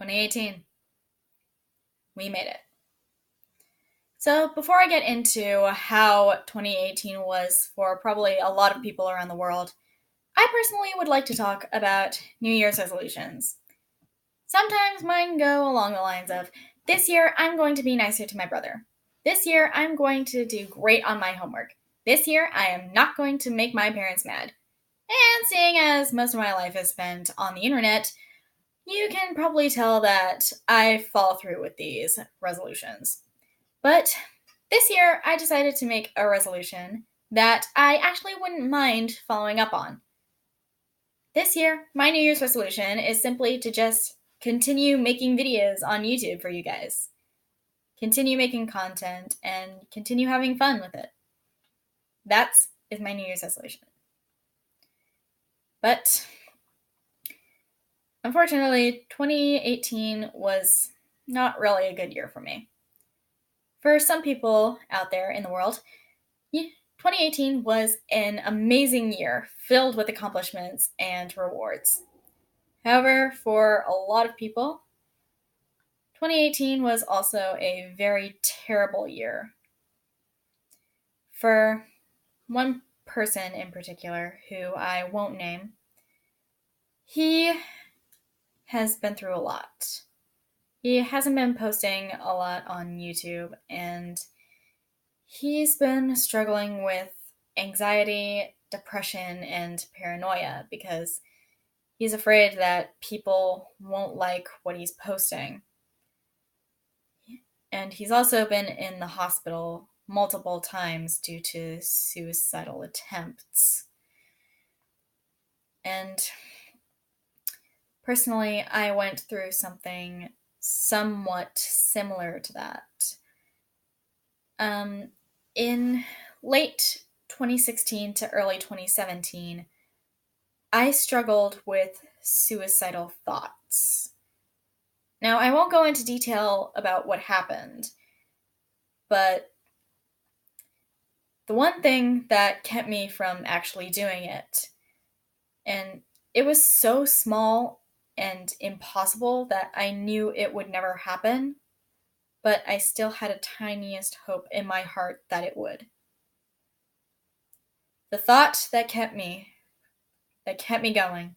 2018. We made it. So, before I get into how 2018 was for probably a lot of people around the world, I personally would like to talk about New Year's resolutions. Sometimes mine go along the lines of this year I'm going to be nicer to my brother. This year I'm going to do great on my homework. This year I am not going to make my parents mad. And seeing as most of my life is spent on the internet, you can probably tell that I follow through with these resolutions. But this year, I decided to make a resolution that I actually wouldn't mind following up on. This year, my New Year's resolution is simply to just continue making videos on YouTube for you guys. Continue making content and continue having fun with it. That is my New Year's resolution. But unfortunately, 2018 was not really a good year for me. For some people out there in the world, 2018 was an amazing year filled with accomplishments and rewards. However, for a lot of people, 2018 was also a very terrible year. For one person in particular, who I won't name, he has been through a lot. He hasn't been posting a lot on YouTube, and he's been struggling with anxiety, depression, and paranoia because he's afraid that people won't like what he's posting. And he's also been in the hospital multiple times due to suicidal attempts. And personally, I went through something somewhat similar to that. In late 2016 to early 2017, I struggled with suicidal thoughts. Now, I won't go into detail about what happened, but the one thing that kept me from actually doing it, and it was so small and impossible that I knew it would never happen, but I still had a tiniest hope in my heart that it would. The thought that kept me going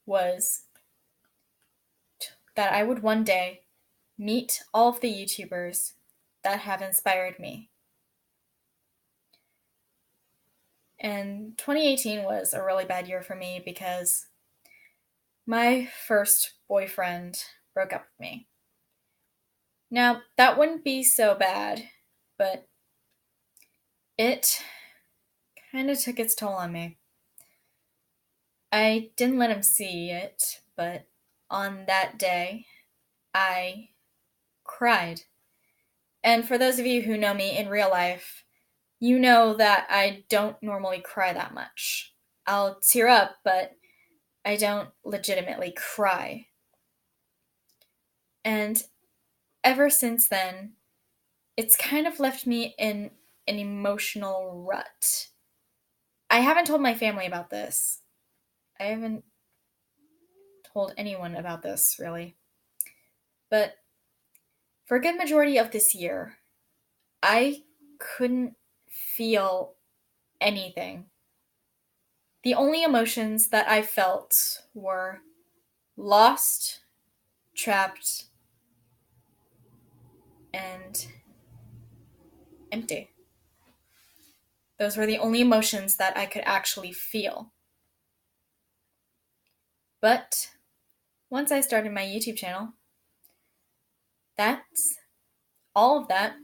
was that I would one day meet all of the YouTubers that have inspired me. And 2018 was a really bad year for me because my first boyfriend broke up with me. Now, that wouldn't be so bad, but it kind of took its toll on me. I didn't let him see it, but on that day, I cried. And for those of you who know me in real life, you know that I don't normally cry that much. I'll tear up, but I don't legitimately cry. And ever since then, it's kind of left me in an emotional rut. I haven't told my family about this. I haven't told anyone about this, really. But for a good majority of this year, I couldn't feel anything. The only emotions that I felt were lost, trapped, and empty. Those were the only emotions that I could actually feel. But once I started my YouTube channel, all of that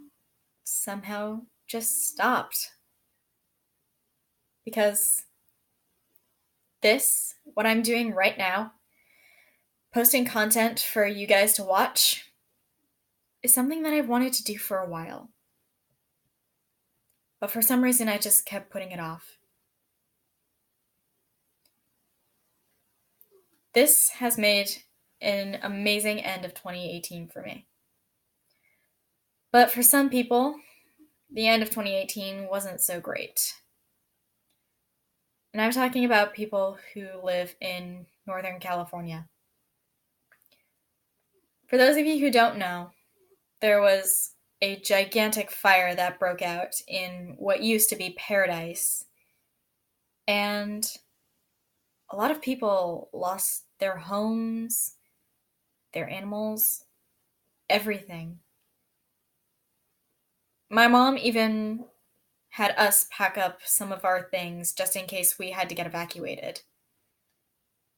somehow just stopped. Because what I'm doing right now, posting content for you guys to watch, is something that I've wanted to do for a while. But for some reason, I just kept putting it off. This has made an amazing end of 2018 for me. But for some people, the end of 2018 wasn't so great. And I'm talking about people who live in Northern California. For those of you who don't know, there was a gigantic fire that broke out in what used to be Paradise, and a lot of people lost their homes, their animals, everything. My mom even had us pack up some of our things just in case we had to get evacuated.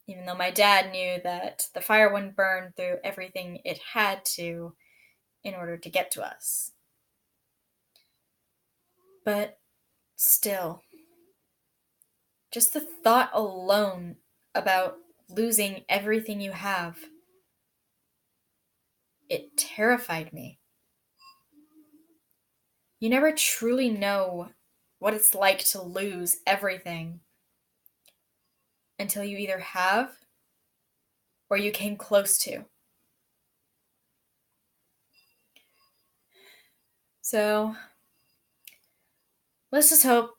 Even though my dad knew that the fire wouldn't burn through everything it had to in order to get to us. But still, just the thought alone about losing everything you have, it terrified me. You never truly know what it's like to lose everything until you either have or you came close to. So let's just hope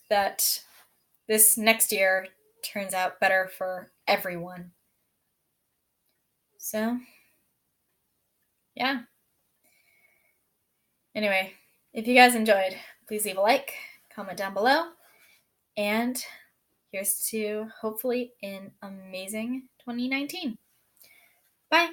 that this next year turns out better for everyone. So, yeah. Anyway, if you guys enjoyed, please leave a like, comment down below, and here's to hopefully an amazing 2019. Bye.